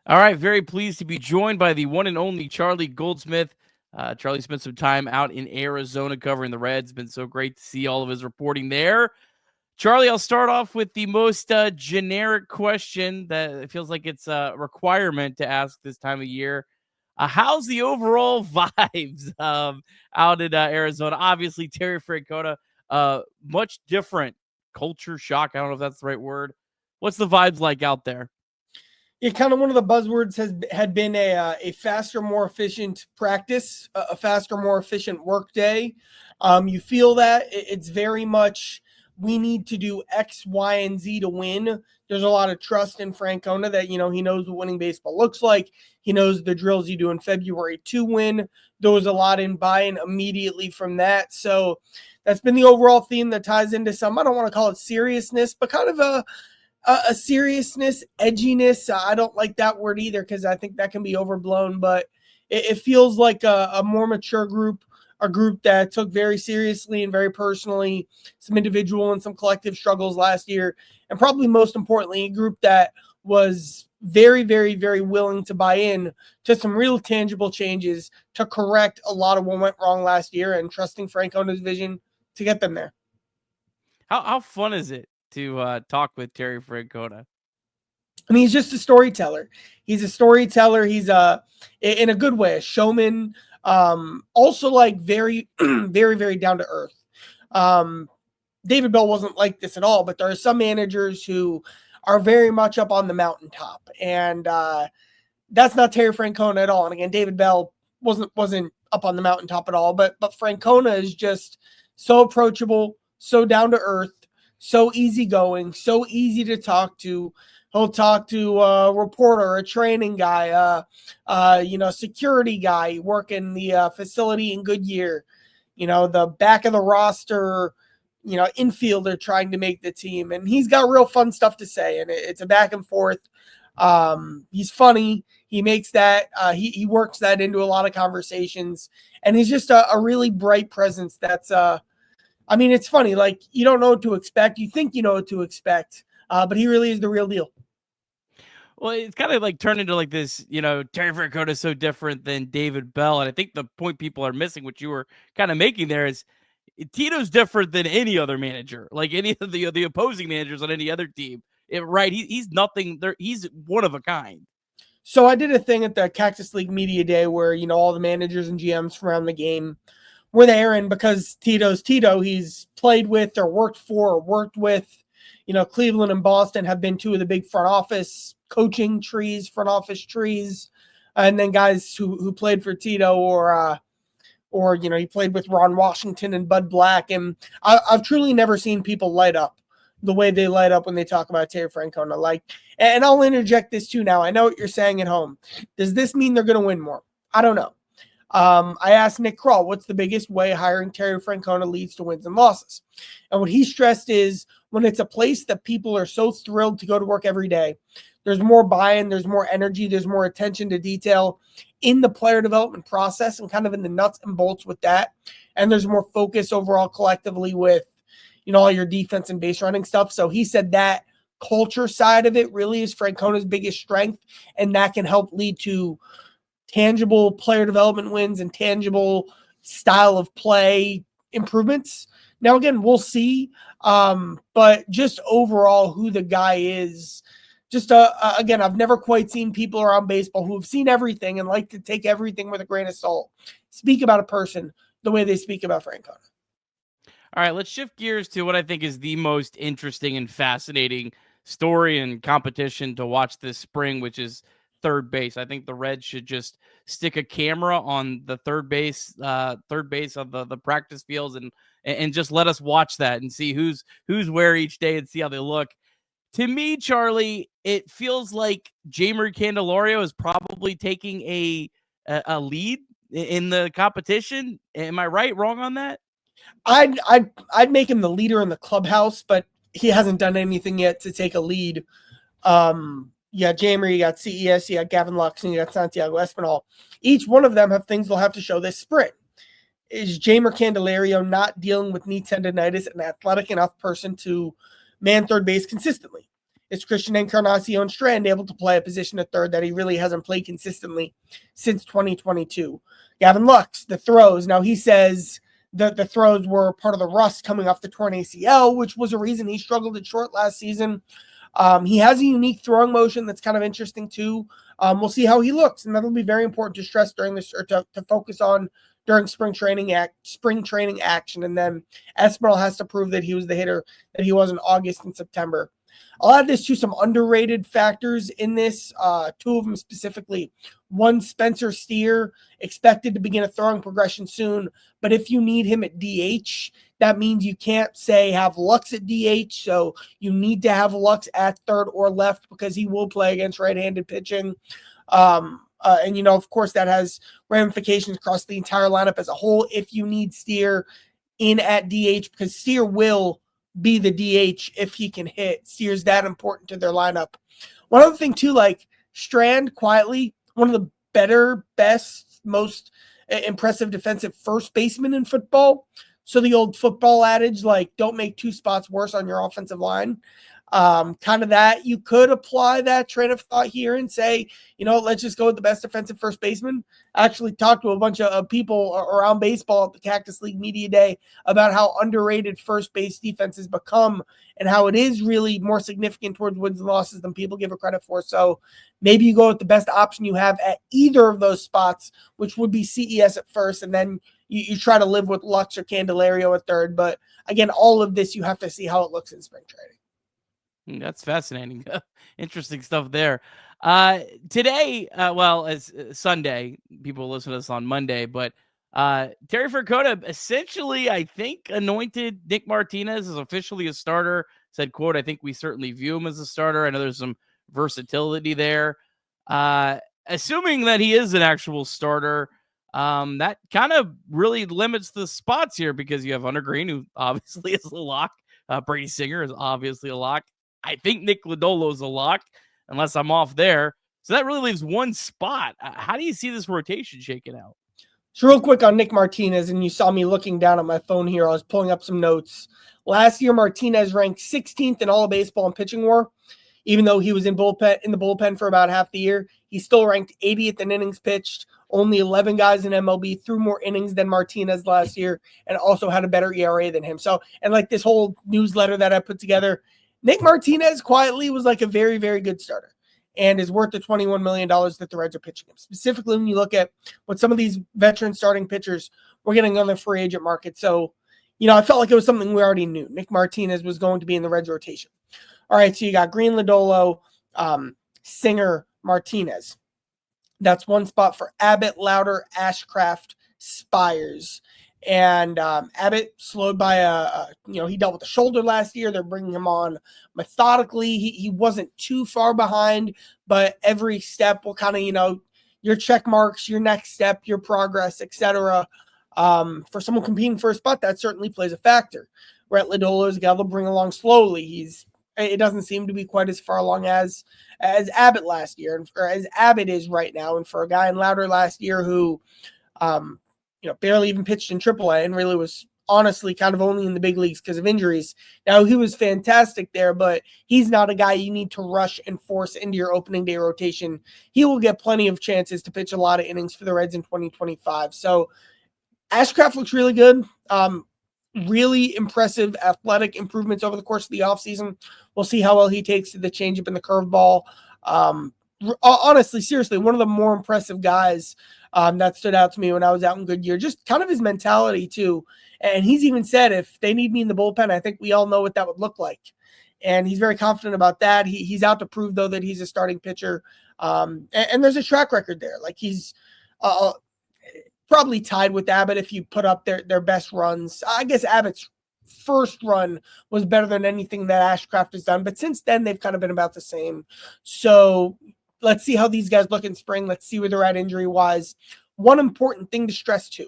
All right, very pleased to be joined by the one and only Charlie Goldsmith. Charlie spent some time out in Arizona covering the Reds. Been so great to see all of his reporting there. Charlie, I'll start off with the most generic question that it feels like it's a requirement to ask this time of year. How's the overall vibes out in Arizona? Obviously, Terry Francona, much different culture shock. I don't know if that's the right word. What's the vibes like out there? Yeah, kind of one of the buzzwords had been a faster, more efficient practice, a faster, more efficient work day. You feel that it's very much we need to do X, Y, and Z to win. There's a lot of trust in Francona that, he knows what winning baseball looks like. He knows the drills you do in February to win. There was a lot in buy-in immediately from that. So that's been the overall theme that ties into some, I don't want to call it seriousness, but kind of a seriousness, edginess. I don't like that word either because I think that can be overblown, but it feels like a more mature group, a group that took very seriously and very personally some individual and some collective struggles last year. And probably most importantly, a group that was very, very, very willing to buy in to some real tangible changes to correct a lot of what went wrong last year and trusting Francona's vision to get them there. How fun is it to talk with Terry Francona? I mean, he's just a storyteller. He's a storyteller. He's in a good way, a showman. Also like very, very, very down to earth. David Bell wasn't like this at all, but there are some managers who are very much up on the mountaintop, and that's not Terry Francona at all. And again, David Bell wasn't up on the mountaintop at all, but Francona is just so approachable, so down to earth, so easygoing, so easy to talk to. He'll talk to a reporter, a training guy, security guy working the facility in Goodyear, the back of the roster, infielder trying to make the team. And he's got real fun stuff to say, and it's a back and forth. He's funny. He makes that, he works that into a lot of conversations, and he's just a really bright presence. That's, it's funny. Like, you don't know what to expect. You think you know what to expect, but he really is the real deal. Well, it's kind of like turned into like this, Terry Francona is so different than David Bell. And I think the point people are missing, what you were kind of making there, is Tito's different than any other manager, like any of the opposing managers on any other team. Right. He's nothing there. He's one of a kind. So I did a thing at the Cactus League Media Day where, all the managers and GMs from around the game were there. And because Tito's Tito, he's played with or worked for or worked with, Cleveland and Boston have been two of the big front office coaching trees, front office trees. And then guys who played for Tito or he played with Ron Washington and Bud Black. And I've truly never seen people light up the way they light up when they talk about Terry Francona. Like, and I'll interject this too now. I know what you're saying at home. Does this mean they're going to win more? I don't know. I asked Nick Kroll, what's the biggest way hiring Terry Francona leads to wins and losses? And what he stressed is when it's a place that people are so thrilled to go to work every day, there's more buy-in, there's more energy, there's more attention to detail in the player development process and kind of in the nuts and bolts with that. And there's more focus overall collectively with, all your defense and base running stuff. So he said that culture side of it really is Francona's biggest strength, and that can help lead to tangible player development wins and tangible style of play improvements. Now, again, we'll see. But just overall who the guy is, just again, I've never quite seen people around baseball who have seen everything and like to take everything with a grain of salt speak about a person the way they speak about Francona. All right, let's shift gears to what I think is the most interesting and fascinating story and competition to watch this spring, which is third base. I think the Reds should just stick a camera on the third base of the practice fields and just let us watch that and see who's where each day and see how they look. To me, Charlie, it feels like Jeimer Candelario is probably taking a lead in the competition. Am I right? Wrong on that? I'd make him the leader in the clubhouse, but he hasn't done anything yet to take a lead. You got Jeimer, you got CES, you got Gavin Lux, and you got Santiago Espinal. Each one of them have things they'll have to show this spring. Is Jeimer Candelario not dealing with knee tendonitis, an athletic enough person to man third base consistently? is Christian Encarnacion Strand able to play a position at third that he really hasn't played consistently since 2022. Gavin Lux, the throws. Now he says that the throws were part of the rust coming off the torn ACL, which was a reason he struggled at short last season. He has a unique throwing motion that's kind of interesting too. We'll see how he looks, and that'll be very important to stress during this, or to focus on during spring training action. And then Esmeralda has to prove that he was the hitter that he was in August and September. I'll add this to some underrated factors in this, two of them specifically. One, Spencer Steer, expected to begin a throwing progression soon, but if you need him at DH, that means you can't say have Lux at DH, so you need to have Lux at third or left because he will play against right-handed pitching. And, of course, that has ramifications across the entire lineup as a whole if you need Steer in at DH, because Steer will be the DH if he can hit. Steer's that important to their lineup. One other thing, too, like Strand, quietly, one of the best, most impressive defensive first baseman in football. So the old football adage, like, don't make two spots worse on your offensive line. Kind of that. You could apply that train of thought here and say, let's just go with the best defensive first baseman. I actually talked to a bunch of people around baseball at the Cactus League Media Day about how underrated first base defense has become and how it is really more significant towards wins and losses than people give it credit for. So maybe you go with the best option you have at either of those spots, which would be CES at first, and then you try to live with Lux or Candelario at third. But again, all of this, you have to see how it looks in spring training. That's fascinating. Interesting stuff there. Today, as Sunday, people listen to this on Monday, but Terry Francona essentially, I think, anointed Nick Martinez as officially a starter. Said, quote, I think we certainly view him as a starter. I know there's some versatility there. Assuming that he is an actual starter, that kind of really limits the spots here because you have Hunter Greene, who obviously is a lock. Brady Singer is obviously a lock. I think Nick Lodolo is a lock, unless I'm off there. So that really leaves one spot. How do you see this rotation shaking out? So real quick on Nick Martinez, and you saw me looking down at my phone here. I was pulling up some notes. Last year, Martinez ranked 16th in all of baseball in pitching WAR. Even though he was in the bullpen for about half the year, he still ranked 80th in innings pitched. Only 11 guys in MLB threw more innings than Martinez last year and also had a better ERA than him. So, and like this whole newsletter that I put together, Nick Martinez quietly was like a very, very good starter and is worth the $21 million that the Reds are pitching him. Specifically, when you look at what some of these veteran starting pitchers were getting on the free agent market. So, I felt like it was something we already knew. Nick Martinez was going to be in the Reds rotation. All right, so you got Greene, Lodolo, Singer, Martinez. That's one spot for Abbott, Louder, Ashcraft, Spires. And Abbott slowed by he dealt with the shoulder last year. They're bringing him on methodically. He wasn't too far behind, but every step will kind of, your check marks, your next step, your progress, etc. For someone competing for a spot, that certainly plays a factor. Brett Lodolo is a guy they'll bring along slowly. It doesn't seem to be quite as far along as Abbott last year, or as Abbott is right now. And for a guy in Louder last year who, barely even pitched in AAA and really was honestly kind of only in the big leagues because of injuries. Now, he was fantastic there, but he's not a guy you need to rush and force into your opening day rotation. He will get plenty of chances to pitch a lot of innings for the Reds in 2025. So Ashcraft looks really good. Really impressive athletic improvements over the course of the offseason. We'll see how well he takes to the changeup and the curveball. Honestly, seriously, one of the more impressive guys that stood out to me when I was out in Goodyear. Just kind of his mentality, too. And he's even said, if they need me in the bullpen, I think we all know what that would look like. And he's very confident about that. He's out to prove, though, that he's a starting pitcher. And there's a track record there. Like, he's probably tied with Abbott if you put up their best runs. I guess Abbott's first run was better than anything that Ashcraft has done, but since then they've kind of been about the same. So let's see how these guys look in spring. Let's see where they're at injury-wise. One important thing to stress too.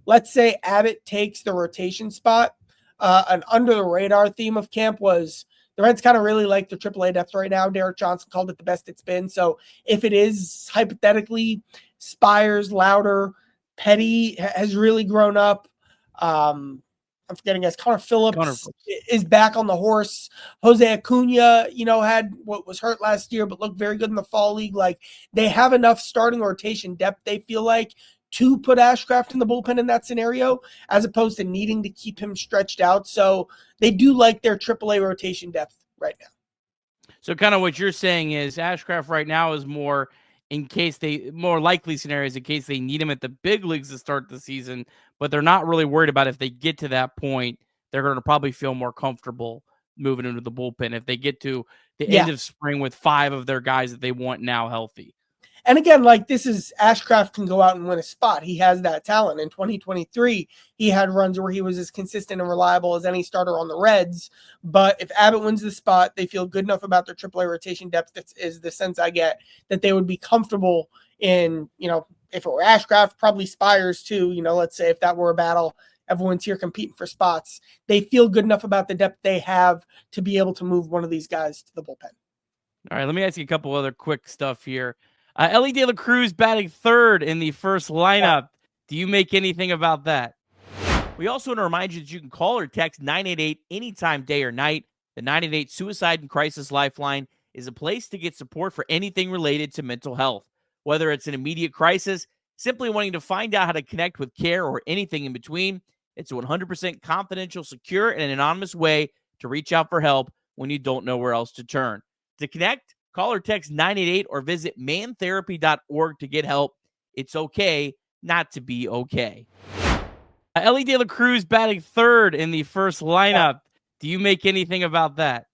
Let's say Abbott takes the rotation spot. An under-the-radar theme of camp was the Reds kind of really like their AAA depth right now. Derek Johnson called it the best it's been. So if it is hypothetically Spires, Louder, Petty has really grown up. I'm I'm forgetting guys. Connor Connor Phillips Phillips. is back on the horse. Jose Acuna, had what was hurt last year, but looked very good in the fall league. Like, they have enough starting rotation depth, they feel like, to put Ashcraft in the bullpen in that scenario, as opposed to needing to keep him stretched out. So they do like their AAA rotation depth right now. So kind of what you're saying is Ashcraft right now is more likely scenarios in case they need him at the big leagues to start the season, but they're not really worried about if they get to that point, they're going to probably feel more comfortable moving into the bullpen if they get to the end of spring with 5 of their guys that they want now healthy. And again, like, this is Ashcraft can go out and win a spot. He has that talent. In 2023, he had runs where he was as consistent and reliable as any starter on the Reds. But if Abbott wins the spot, they feel good enough about their AAA rotation depth. That is the sense I get, that they would be comfortable in, if it were Ashcraft, probably Spires too. Let's say if that were a battle, everyone's here competing for spots. They feel good enough about the depth they have to be able to move one of these guys to the bullpen. All right, let me ask you a couple other quick stuff here. Elly De La Cruz batting third in the first lineup. Do you make anything about that? We also want to remind you that you can call or text 988 anytime, day or night. The 988 Suicide and Crisis Lifeline is a place to get support for anything related to mental health. Whether it's an immediate crisis, simply wanting to find out how to connect with care, or anything in between, it's a 100% confidential, secure, and anonymous way to reach out for help when you don't know where else to turn. To connect, call or text 988 or visit mantherapy.org to get help. It's okay not to be okay. Elly De La Cruz batting third in the first lineup. Do you make anything about that?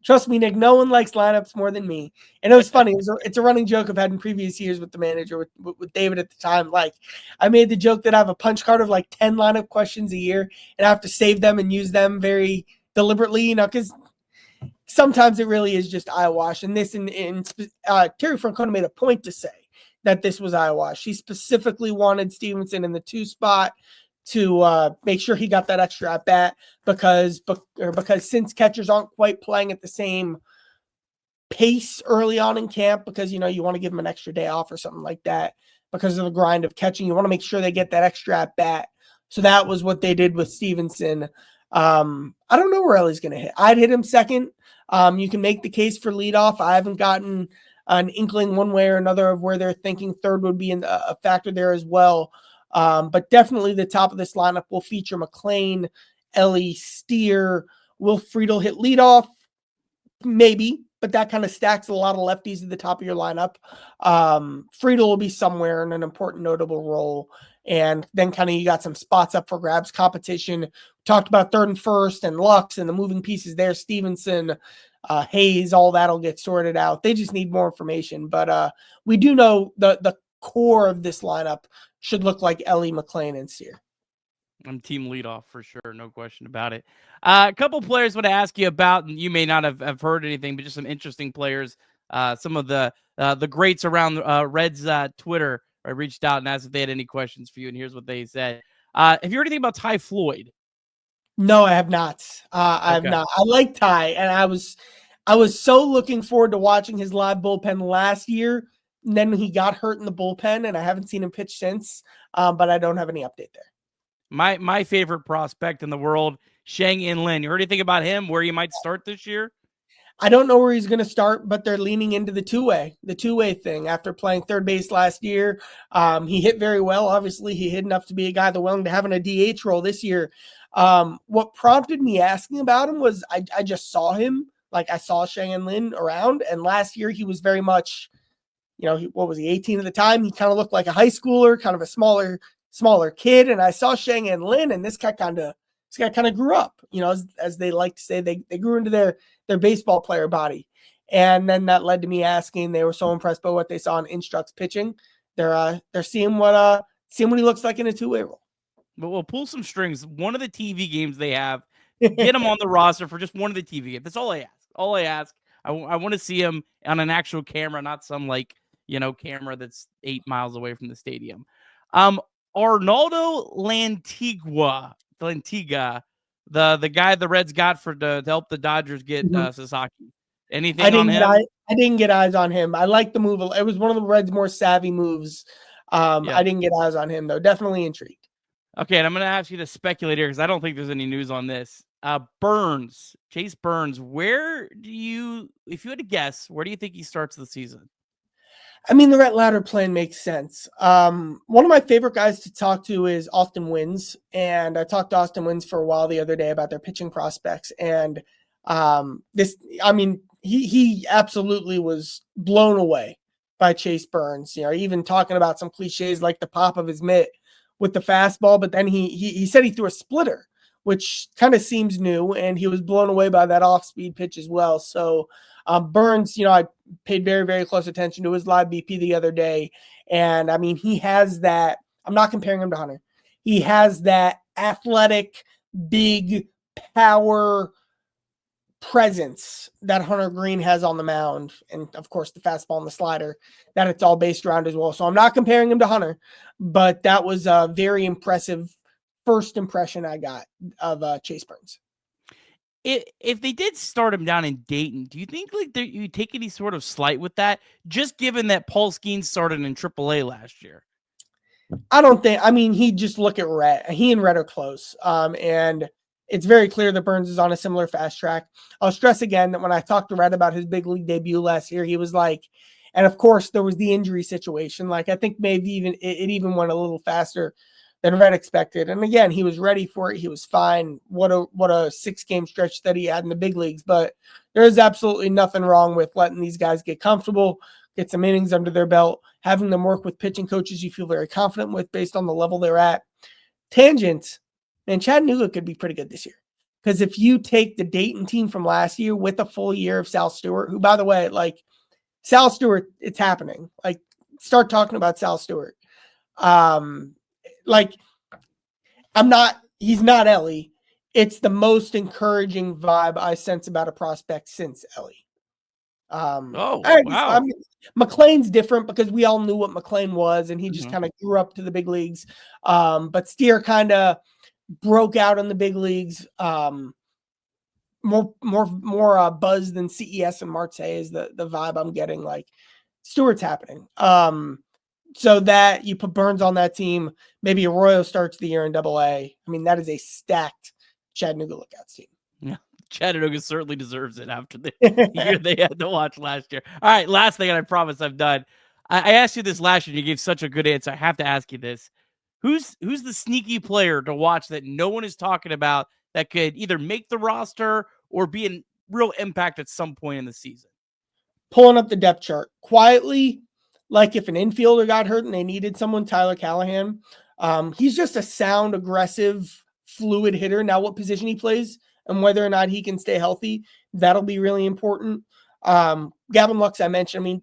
Trust me, Nick, no one likes lineups more than me. And it was funny. It's a running joke I've had in previous years with the manager, with David at the time. Like, I made the joke that I have a punch card of like 10 lineup questions a year, and I have to save them and use them very deliberately, because sometimes it really is just eyewash. And this, Terry Francona made a point to say that this was eyewash. He specifically wanted Stevenson in the 2 spot to make sure he got that extra at bat, because since catchers aren't quite playing at the same pace early on in camp, because you want to give them an extra day off or something like that because of the grind of catching, you want to make sure they get that extra at bat. So that was what they did with Stevenson. I don't know where Elly's going to hit. I'd hit him second. You can make the case for leadoff. I haven't gotten an inkling one way or another of where they're thinking third would be a factor there as well. But definitely the top of this lineup will feature McLean, Elly, Steer. Will Friedl hit leadoff? Maybe, but that kind of stacks a lot of lefties at the top of your lineup. Friedl will be somewhere in an important, notable role. And then kind of you got some spots up for grabs competition. Talked about third and first and Lux and the moving pieces there. Stevenson, Hayes, all that'll get sorted out. They just need more information. But we do know the core of this lineup should look like Elly, McLean, and Steer. I'm team leadoff for sure, no question about it. A couple players I want to ask you about, and you may not have heard anything, but just some interesting players. Some of the greats around Reds Twitter. I reached out and asked if they had any questions for you, and here's what they said. Have you heard anything about Ty Floyd? No, I have not. I have not. I like Ty, and I was so looking forward to watching his live bullpen last year. And then he got hurt in the bullpen, and I haven't seen him pitch since. But I don't have any update there. My favorite prospect in the world, Sheng-In Lin. You heard anything about him, where he might start this year? I don't know where he's going to start, but they're leaning into the two-way thing. After playing third base last year, he hit very well. Obviously, he hit enough to be a guy that's willing to have in a DH role this year. What prompted me asking about him was I just saw him. Like, I saw Sheng-In Lin around, and last year he was very much, what was he, 18 at the time? He kind of looked like a high schooler, kind of a smaller kid. And I saw Sheng-In Lin, and this guy kind of grew up, as they like to say, they grew into their baseball player body. And then that led to me asking. They were so impressed by what they saw in Instructs pitching. They're seeing what he looks like in a two-way role. But we'll pull some strings. One of the TV games they have, get him on the roster for just one of the TV games. That's all I ask. I want to see him on an actual camera, not some camera that's 8 miles away from the stadium. Arnaldo Lantiga, the guy the Reds got to help the Dodgers get Sasaki. Anything on him? I didn't get eyes on him. I like the move. It was one of the Reds' more savvy moves. I didn't get eyes on him, though. Definitely intrigued. Okay, and I'm going to ask you to speculate here because I don't think there's any news on this. Chase Burns, if you had to guess, where do you think he starts the season? I mean, the Rhett Ladder plan makes sense. One of my favorite guys to talk to is Austin Wynns, and I talked to Austin Wynns for a while the other day about their pitching prospects, and he absolutely was blown away by Chase Burns. Even talking about some cliches like the pop of his mitt with the fastball, but then he said he threw a splitter, which kind of seems new, and he was blown away by that off-speed pitch as well. So Burns, I paid very, very close attention to his live BP the other day, and I mean, he has that. I'm not comparing him to Hunter. He has that athletic, big power presence that Hunter Greene has on the mound, and of course the fastball and the slider that it's all based around as well. So I'm not comparing him to Hunter, but that was a very impressive first impression I got of Chase Burns. If they did start him down in Dayton, do you think you take any sort of slight with that, just given that Paul Skeens started in AAA last year? I don't think. I mean, he just look at Rhett. He and Rhett are close, and it's very clear that Burns is on a similar fast track. I'll stress again that when I talked to Rhett about his big league debut last year, he was like, and of course there was the injury situation. Like I think maybe it even went a little faster than Rhett expected. And again, he was ready for it. He was fine. What a 6-game stretch that he had in the big leagues. But there is absolutely nothing wrong with letting these guys get comfortable, get some innings under their belt, having them work with pitching coaches you feel very confident with based on the level they're at. Tangent, and Chattanooga could be pretty good this year. Because if you take the Dayton team from last year with a full year of Sal Stewart, who, by the way, like Sal Stewart, it's happening. Like, start talking about Sal Stewart. He's not Elly. It's the most encouraging vibe I sense about a prospect since Elly. Wow. McLean's different because we all knew what McLean was, and he just kind of grew up to the big leagues. But Steer kind of broke out in the big leagues. More buzz than CES and Marte is the vibe I'm getting. Like Stewart's happening. So that you put Burns on that team, maybe Arroyo starts the year in AA. I mean, that is a stacked Chattanooga Lookouts team. Yeah, Chattanooga certainly deserves it after the year they had to watch last year. All right, last thing, and I promise I'm done. I asked you this last year, and you gave such a good answer. I have to ask you this. Who's the sneaky player to watch that no one is talking about that could either make the roster or be a real impact at some point in the season? Pulling up the depth chart. Quietly, like if an infielder got hurt and they needed someone, Tyler Callahan. He's just a sound, aggressive, fluid hitter. Now what position he plays and whether or not he can stay healthy, that'll be really important. Gavin Lux, I mentioned, I mean,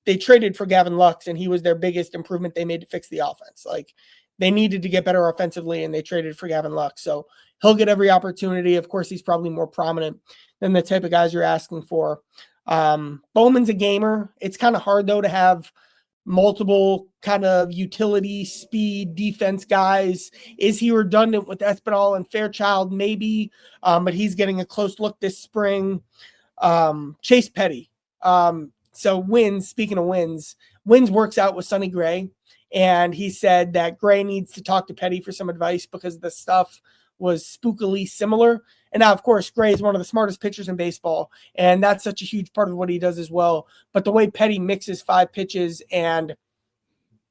they traded for Gavin Lux, and he was their biggest improvement they made to fix the offense. Like, they needed to get better offensively, and they traded for Gavin Lux. So he'll get every opportunity. Of course, he's probably more prominent than the type of guys you're asking for. Bowman's a gamer. It's kind of hard, though, to have multiple kind of utility, speed, defense guys. Is he redundant with Espinal and Fairchild? Maybe, but he's getting a close look this spring. Chase Petty. So Wins, speaking of Wins works out with Sonny Gray, and he said that Gray needs to talk to Petty for some advice because the stuff was spookily similar. And now, of course, Gray is one of the smartest pitchers in baseball, and that's such a huge part of what he does as well. But the way Petty mixes 5 pitches and,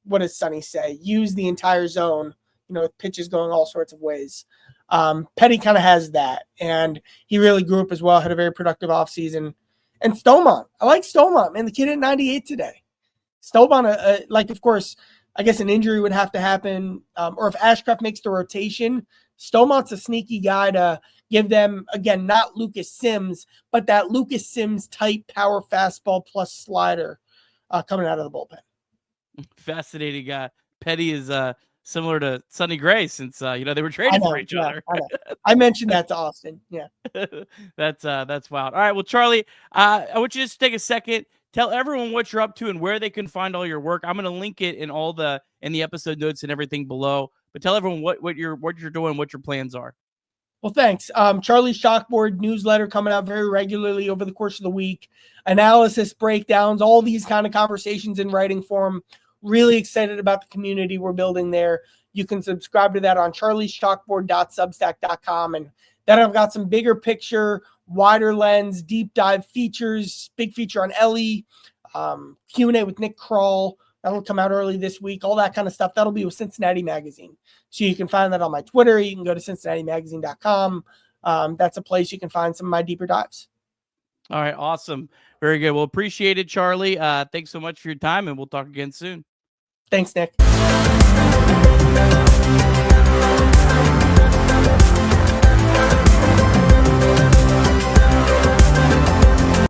what does Sonny say? Use the entire zone, with pitches going all sorts of ways. Petty kind of has that, and he really grew up as well, had a very productive offseason. And Stomont. I like Stomont, man. The kid at 98 today. Stomont, of course, I guess an injury would have to happen, or if Ashcraft makes the rotation, Stomont's a sneaky guy to give them, again, not Lucas Sims, but that Lucas Sims type power fastball plus slider coming out of the bullpen. Fascinating guy. Petty is similar to Sonny Gray since they were traded for each other. I mentioned that to Austin. Yeah. That's wild. All right. Well, Charlie, I want you to just take a second. Tell everyone what you're up to and where they can find all your work. I'm going to link it in the episode notes and everything below. But tell everyone what you're doing, what your plans are. Well, thanks. Charlie's Chalkboard newsletter coming out very regularly over the course of the week. Analysis, breakdowns, all these kind of conversations in writing form Really excited about the community we're building there. You can subscribe to that on charlieschalkboard.substack.com. And then I've got some bigger picture, wider lens, deep dive features, big feature on Elly, Q&A with Nick Kroll. That'll come out early this week. All that kind of stuff. That'll be with Cincinnati Magazine. So you can find that on my Twitter. You can go to CincinnatiMagazine.com. That's a place you can find some of my deeper dives. All right. Awesome. Very good. Well, appreciate it, Charlie. Thanks so much for your time, and we'll talk again soon. Thanks, Nick.